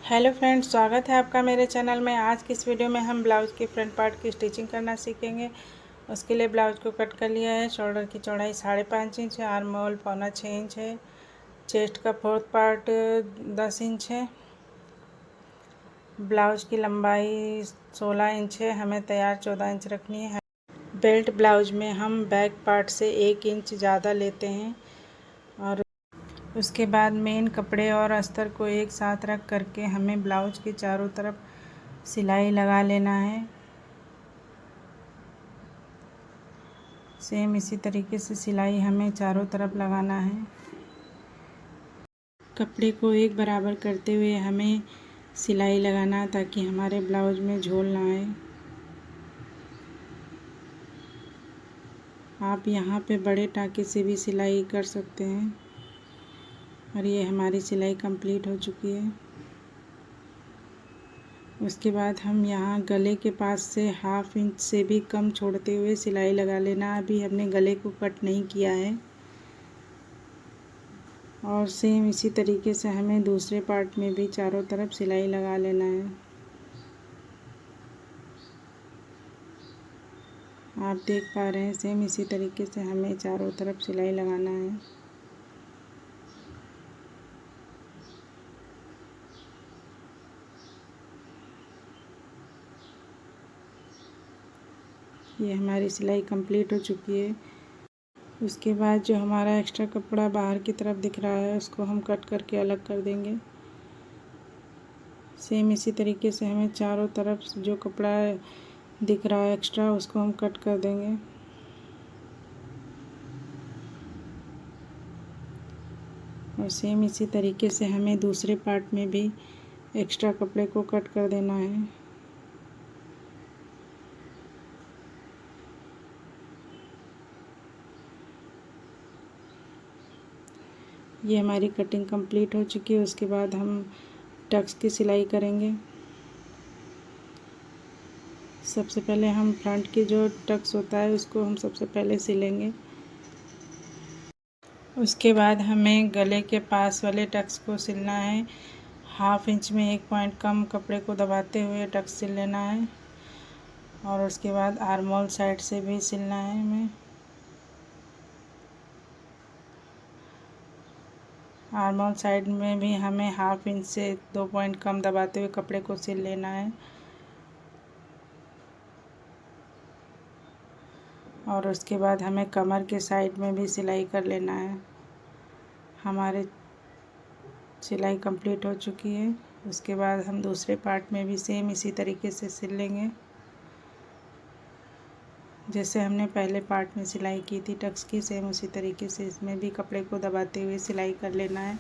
Hello friends, स्वागत है आपका मेरे चैनल में। आज की इस वीडियो में हम ब्लाउज़ के फ्रंट पार्ट की स्टिचिंग करना सीखेंगे। उसके लिए ब्लाउज़ को कट कर लिया है। शोल्डर की चौड़ाई 5.5 इंच है, आर्म होल 6.25 इंच है, चेस्ट का फोर्थ पार्ट 10 इंच है, ब्लाउज़ की लंबाई 16 इंच है, हमें तैयार 14 इंच रखनी है। बेल्ट ब्लाउज़ में हम बैक पार्ट से 1 इंच ज़्यादा लेते हैं और उसके बाद मेन कपड़े और अस्तर को एक साथ रख करके हमें ब्लाउज के चारों तरफ सिलाई लगा लेना है। सेम इसी तरीके से सिलाई हमें चारों तरफ लगाना है। कपड़े को एक बराबर करते हुए हमें सिलाई लगाना ताकि हमारे ब्लाउज में झोल ना आए। आप यहाँ पे बड़े टाके से भी सिलाई कर सकते हैं। और ये हमारी सिलाई कंप्लीट हो चुकी है। उसके बाद हम यहाँ गले के पास से 1/2 इंच से भी कम छोड़ते हुए सिलाई लगा लेना। अभी हमने गले को कट नहीं किया है। और सेम इसी तरीके से हमें दूसरे पार्ट में भी चारों तरफ सिलाई लगा लेना है। आप देख पा रहे हैं, सेम इसी तरीके से हमें चारों तरफ सिलाई लगाना है। ये हमारी सिलाई कंप्लीट हो चुकी है। उसके बाद जो हमारा एक्स्ट्रा कपड़ा बाहर की तरफ दिख रहा है उसको हम कट करके अलग कर देंगे। सेम इसी तरीके से हमें चारों तरफ जो कपड़ा दिख रहा है एक्स्ट्रा उसको हम कट कर देंगे। और सेम इसी तरीके से हमें दूसरे पार्ट में भी एक्स्ट्रा कपड़े को कट कर देना है। ये हमारी कटिंग कंप्लीट हो चुकी है। उसके बाद हम टक्स की सिलाई करेंगे। सबसे पहले हम फ्रंट की जो टक्स होता है उसको हम सबसे पहले सिलेंगे। उसके बाद हमें गले के पास वाले टक्स को सिलना है। 1/2 इंच में 1 पॉइंट कम कपड़े को दबाते हुए टक्स सिल लेना है। और उसके बाद आर्म होल साइड से भी सिलना है हमें। आर्म होल साइड में भी हमें 1/2 इंच से 2 पॉइंट कम दबाते हुए कपड़े को सिल लेना है। और उसके बाद हमें कमर के साइड में भी सिलाई कर लेना है। हमारे सिलाई कंप्लीट हो चुकी है। उसके बाद हम दूसरे पार्ट में भी सेम इसी तरीके से सिल लेंगे जैसे हमने पहले पार्ट में सिलाई की थी टक्स की। सेम उसी तरीके से इसमें भी कपड़े को दबाते हुए सिलाई कर लेना है।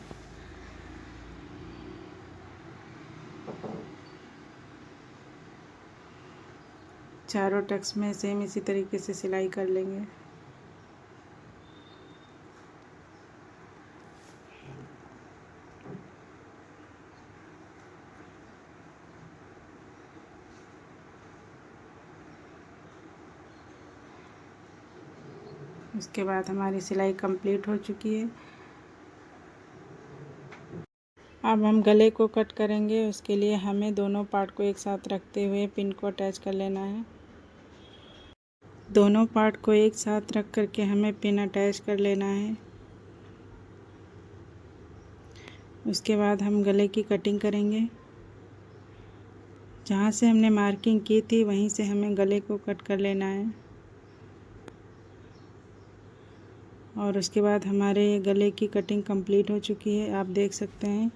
चारों टक्स में सेम इसी तरीके से सिलाई कर लेंगे। उसके बाद हमारी सिलाई कंप्लीट हो चुकी है। अब हम गले को कट करेंगे। उसके लिए हमें दोनों पार्ट को एक साथ रखते हुए पिन को अटैच कर लेना है। दोनों पार्ट को एक साथ रख करके हमें पिन अटैच कर लेना है। उसके बाद हम गले की कटिंग करेंगे। जहाँ से हमने मार्किंग की थी वहीं से हमें गले को कट कर लेना है। और उसके बाद हमारे गले की कटिंग कंप्लीट हो चुकी है, आप देख सकते हैं।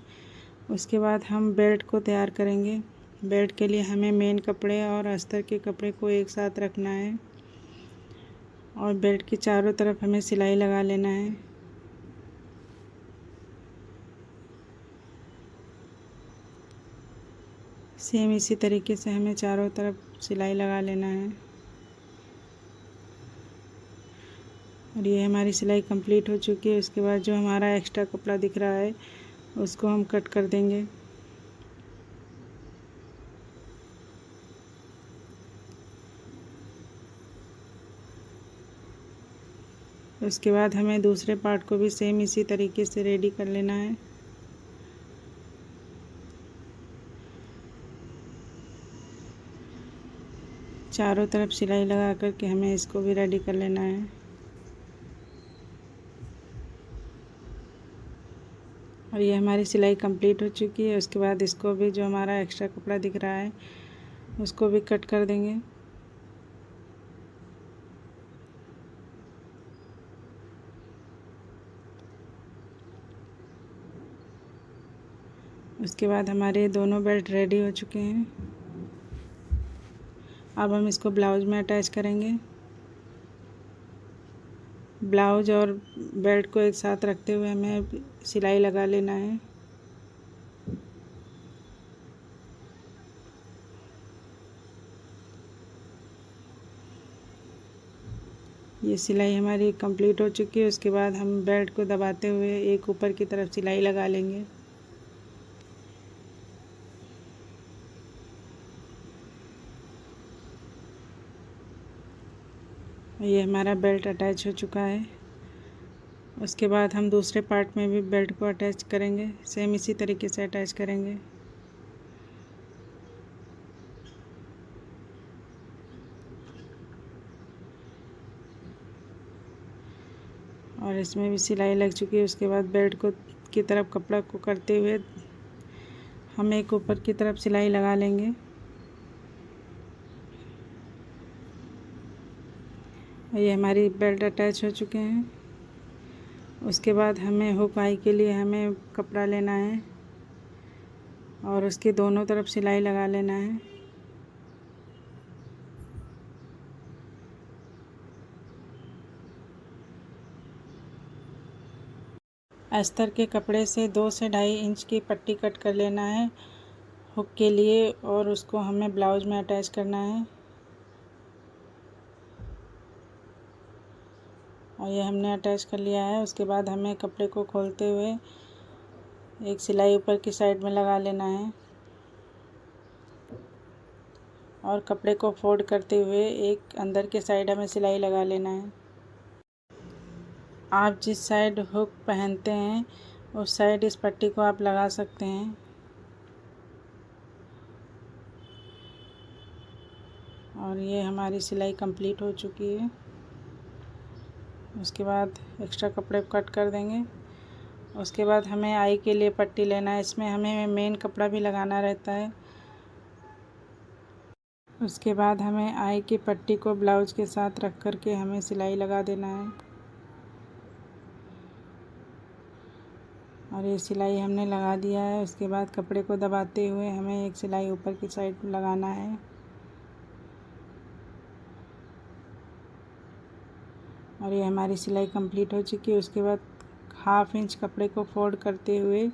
उसके बाद हम बेल्ट को तैयार करेंगे। बेल्ट के लिए हमें मेन कपड़े और अस्तर के कपड़े को एक साथ रखना है और बेल्ट की चारों तरफ हमें सिलाई लगा लेना है। सेम इसी तरीके से हमें चारों तरफ सिलाई लगा लेना है। और ये हमारी सिलाई कंप्लीट हो चुकी है। उसके बाद जो हमारा एक्स्ट्रा कपड़ा दिख रहा है उसको हम कट कर देंगे। उसके बाद हमें दूसरे पार्ट को भी सेम इसी तरीके से रेडी कर लेना है। चारों तरफ सिलाई लगा कर के हमें इसको भी रेडी कर लेना है। और ये हमारी सिलाई कंप्लीट हो चुकी है। उसके बाद इसको भी जो हमारा एक्स्ट्रा कपड़ा दिख रहा है उसको भी कट कर देंगे। उसके बाद हमारे दोनों बेल्ट रेडी हो चुके हैं। अब हम इसको ब्लाउज में अटैच करेंगे। ब्लाउज और बेल्ट को एक साथ रखते हुए हमें सिलाई लगा लेना है। ये सिलाई हमारी कंप्लीट हो चुकी है। उसके बाद हम बेल्ट को दबाते हुए एक ऊपर की तरफ सिलाई लगा लेंगे। ये हमारा बेल्ट अटैच हो चुका है। उसके बाद हम दूसरे पार्ट में भी बेल्ट को अटैच करेंगे। सेम इसी तरीके से अटैच करेंगे। और इसमें भी सिलाई लग चुकी है। उसके बाद बेल्ट को की तरफ कपड़ा को करते हुए हम एक ऊपर की तरफ सिलाई लगा लेंगे। ये हमारी बेल्ट अटैच हो चुके हैं। उसके बाद हमें हुक आई के लिए हमें कपड़ा लेना है और उसकी दोनों तरफ सिलाई लगा लेना है। अस्तर के कपड़े से 2 से 2.5 इंच की पट्टी कट कर लेना है हुक के लिए और उसको हमें ब्लाउज में अटैच करना है। और ये हमने अटैच कर लिया है। उसके बाद हमें कपड़े को खोलते हुए एक सिलाई ऊपर की साइड में लगा लेना है और कपड़े को फोल्ड करते हुए एक अंदर के साइड हमें सिलाई लगा लेना है। आप जिस साइड हुक पहनते हैं उस साइड इस पट्टी को आप लगा सकते हैं। और ये हमारी सिलाई कंप्लीट हो चुकी है। उसके बाद एक्स्ट्रा कपड़े कट कर देंगे। उसके बाद हमें आई के लिए पट्टी लेना है। इसमें हमें मेन कपड़ा भी लगाना रहता है। उसके बाद हमें आई की पट्टी को ब्लाउज के साथ रख कर के हमें सिलाई लगा देना है। और ये सिलाई हमने लगा दिया है। उसके बाद कपड़े को दबाते हुए हमें एक सिलाई ऊपर की साइड लगाना है। और ये हमारी सिलाई कंप्लीट हो चुकी है। उसके बाद 1/2 इंच कपड़े को फोल्ड करते हुए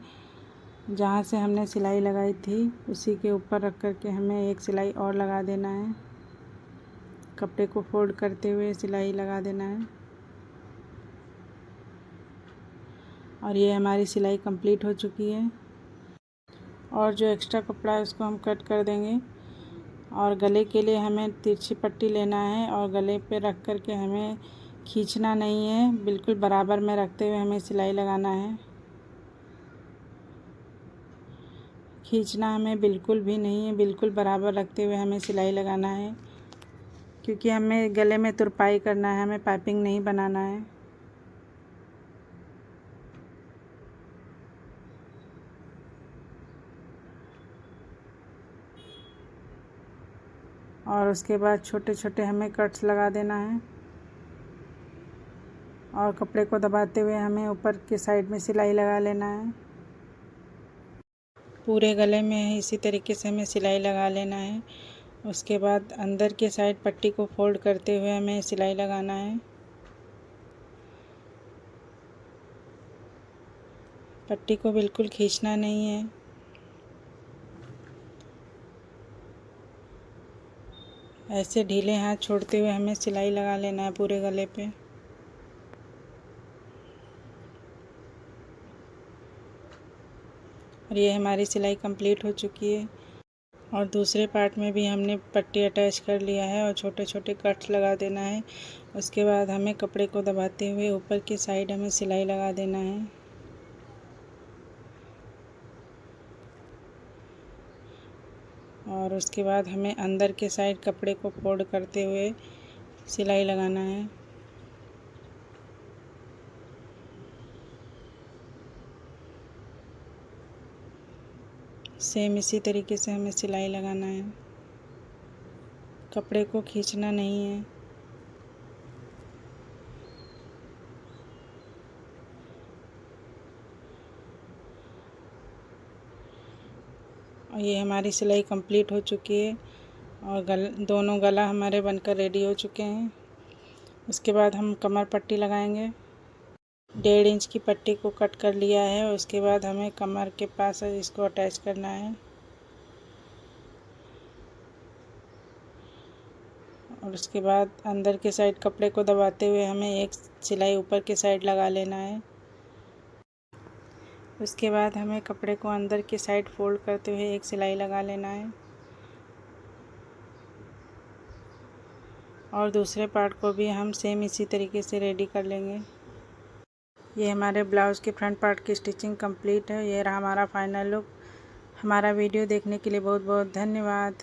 जहाँ से हमने सिलाई लगाई थी उसी के ऊपर रख कर के हमें एक सिलाई और लगा देना है। कपड़े को फोल्ड करते हुए सिलाई लगा देना है। और ये हमारी सिलाई कंप्लीट हो चुकी है। और जो एक्स्ट्रा कपड़ा है उसको हम कट कर देंगे। और गले के लिए हमें तिरछी पट्टी लेना है और गले पे रख कर के हमें खींचना नहीं है, बिल्कुल बराबर में रखते हुए हमें सिलाई लगाना है। खींचना हमें बिल्कुल भी नहीं है, बिल्कुल बराबर रखते हुए हमें सिलाई लगाना है, क्योंकि हमें गले में तुरपाई करना है, हमें पाइपिंग नहीं बनाना है। और उसके बाद छोटे छोटे हमें कट्स लगा देना है और कपड़े को दबाते हुए हमें ऊपर की साइड में सिलाई लगा लेना है। पूरे गले में इसी तरीके से हमें सिलाई लगा लेना है। उसके बाद अंदर के साइड पट्टी को फोल्ड करते हुए हमें सिलाई लगाना है। पट्टी को बिल्कुल खींचना नहीं है। ऐसे ढीले हाथ छोड़ते हुए हमें सिलाई लगा लेना है पूरे गले पे। और ये हमारी सिलाई कंप्लीट हो चुकी है। और दूसरे पार्ट में भी हमने पट्टी अटैच कर लिया है और छोटे छोटे कट्स लगा देना है। उसके बाद हमें कपड़े को दबाते हुए ऊपर की साइड हमें सिलाई लगा देना है। और उसके बाद हमें अंदर के साइड कपड़े को फोल्ड करते हुए सिलाई लगाना है। सेम इसी तरीके से हमें सिलाई लगाना है, कपड़े को खींचना नहीं है। और ये हमारी सिलाई कंप्लीट हो चुकी है और दोनों गला हमारे बनकर रेडी हो चुके हैं। उसके बाद हम कमर पट्टी लगाएंगे। 1.5 इंच की पट्टी को कट कर लिया है और उसके बाद हमें कमर के पास इसको अटैच करना है। और उसके बाद अंदर के साइड कपड़े को दबाते हुए हमें एक सिलाई ऊपर के साइड लगा लेना है। उसके बाद हमें कपड़े को अंदर की साइड फोल्ड करते हुए एक सिलाई लगा लेना है और दूसरे पार्ट को भी हम सेम इसी तरीके से रेडी कर लेंगे। ये हमारे ब्लाउज़ के फ्रंट पार्ट की स्टिचिंग कंप्लीट है। ये रहा हमारा फाइनल लुक। हमारा वीडियो देखने के लिए बहुत बहुत धन्यवाद।